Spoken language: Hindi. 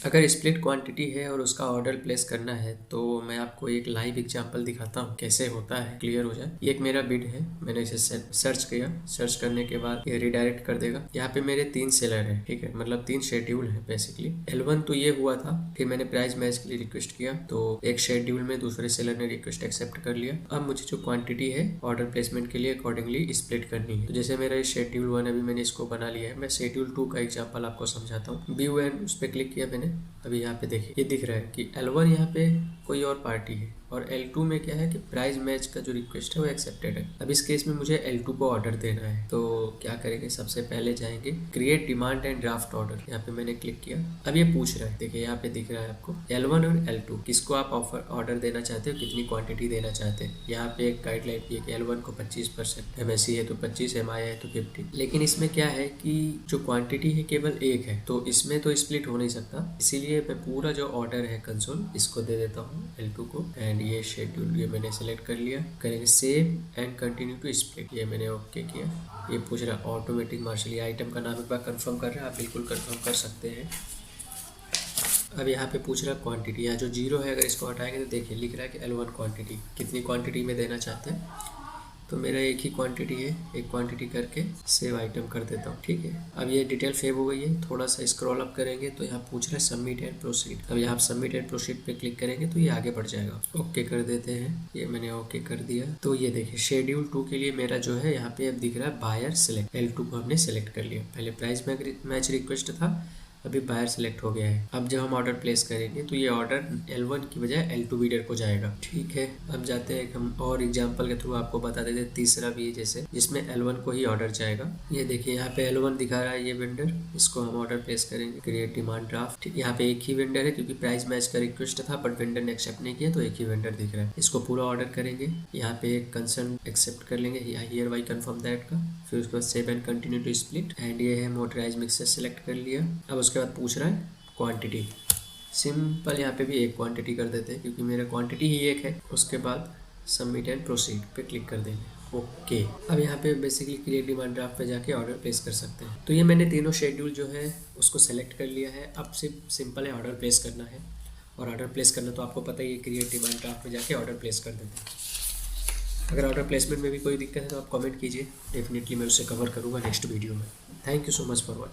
अगर स्प्लिट क्वांटिटी है और उसका ऑर्डर प्लेस करना है तो मैं आपको एक लाइव एग्जांपल दिखाता हूँ कैसे होता है, क्लियर हो जाए। ये एक मेरा बिड है, मैंने इसे सर्च किया। सर्च करने के बाद ये रिडायरेक्ट कर देगा। यहाँ पे मेरे 3 सेलर है, ठीक है, मतलब 3 शेड्यूल है बेसिकली। L1 तो ये हुआ था, फिर मैंने प्राइस मैच के लिए रिक्वेस्ट किया तो एक शेड्यूल में दूसरे सेलर ने रिक्वेस्ट एक्सेप्ट कर लिया। अब मुझे जो क्वांटिटी है ऑर्डर प्लेसमेंट के लिए अकॉर्डिंगली स्प्लिट करनी है। तो जैसे मेरा ये शेड्यूल 1 अभी मैंने इसको बना लिया है, मैं शेड्यूल 2 का एग्जाम्पल आपको समझाता हूँ। व्यू एंड उस पर क्लिक किया मैंने। अभी यहाँ पे देखिए ये दिख रहा है कि L1 यहाँ पे कोई और पार्टी है और L2 में क्या है कि प्राइस मैच का जो रिक्वेस्ट है वो एक्सेप्टेड है। अब इस केस में मुझे L2 को ऑर्डर देना है तो क्या करेंगे, सबसे पहले जाएंगे create demand and draft order. यहाँ पे मैंने क्लिक किया। अब ये पूछ रहा है, देखिए यहाँ पे दिख रहा है आपको L1 और L2 किसको आप ऑर्डर देना चाहते हो, कितनी क्वांटिटी देना चाहते हैं। यहाँ पे एक गाइडलाइन भी है कि L1 को 25%, MSC है तो 25, MI है तो 50। लेकिन इसमें क्या है कि जो क्वांटिटी है केवल एक है तो इसमें तो स्प्लिट हो नहीं सकता, इसीलिए मैं पूरा जो ऑर्डर है कंसोल इसको दे देता हूँ L2 को। एंड ये शेड्यूल ये मैंने सेलेक्ट कर लिया। करेंगे save and continue to split, ये मैंने ओके किया। ये पूछ रहा ऑटोमेटिक मार्शल, ये आइटम का नाम एक बार कंफर्म कर रहा है, आप बिल्कुल कंफर्म कर सकते हैं। अब यहाँ पे पूछ रहा क्वांटिटी, यहाँ जो 0 है अगर इसको हटाएंगे तो देखिए लिख रहा है कि L1 क्वांटिटी, कितनी क्वांटिटी में देना चाहते हैं। तो मेरा एक ही क्वांटिटी है, एक क्वांटिटी करके सेव आइटम कर देता हूँ, ठीक है। अब ये डिटेल सेव हो गई है। थोड़ा सा स्क्रॉल अप करेंगे तो यहाँ पूछ रहा है सबमिट एंड प्रोसीड। अब यहाँ सबमिट एंड प्रोसीड पे क्लिक करेंगे तो ये आगे बढ़ जाएगा। ओके कर देते हैं, ये मैंने ओके कर दिया। तो ये देखिए शेड्यूल 2 के लिए मेरा जो है यहाँ पे अब दिख रहा है बायर सेलेक्ट। L2 को हमने सेलेक्ट कर लिया, पहले प्राइस मैच रिक्वेस्ट था, अभी बायर सेलेक्ट हो गया है। अब जब हम ऑर्डर प्लेस करेंगे तो ये ऑर्डर L1 की बजाय L2 बीडर को जाएगा, ठीक है। अब जाते हैं हम और एग्जांपल के थ्रू आपको बता देते हैं तीसरा भी है जैसे जिसमें L1 को ही ऑर्डर जाएगा। ये देखिए यहाँ पे L1 दिखा रहा है ये वेंडर, इसको हम ऑर्डर प्लेस करेंगे क्रिएट डिमांड ड्राफ्ट। यहाँ पे एक ही वेंडर है क्योंकि प्राइस मैच का रिक्वेस्ट था बट वेंडर ने एक्सेप्ट नहीं किया तो एक ही वेंडर दिख रहा है। इसको पूरा ऑर्डर करेंगे, यहाँ पे एक कंसर्न एक्सेप्ट कर लेंगे, हियर बाई कंफर्म दैट का। फिर उसके बाद save and continue to split. And ये है मोटराइज मिक्सर सेलेक्ट कर लिया। अब उसके बाद पूछ रहा है क्वांटिटी, सिंपल यहाँ पे भी एक क्वांटिटी कर देते हैं क्योंकि मेरा क्वांटिटी ही एक है। उसके बाद सबमिट एंड प्रोसीड पे क्लिक कर देंगे, ओके। अब यहाँ पे बेसिकली क्रिएट डिमांड ड्राफ्ट पे जाके ऑर्डर प्लेस कर सकते हैं। तो ये मैंने तीनों शेड्यूल जो है उसको सेलेक्ट कर लिया है। अब सिर्फ सिंपल है ऑर्डर प्लेस करना है, और ऑर्डर प्लेस करना तो आपको पता ही है, क्रिएट डिमांड ड्राफ्ट में जाके ऑर्डर प्लेस कर देते हैं। अगर ऑर्डर प्लेसमेंट में भी कोई दिक्कत है तो आप कमेंट कीजिए, डेफिनेटली मैं उसे कवर करूँगा नेक्स्ट वीडियो में। Thank you so much for watching.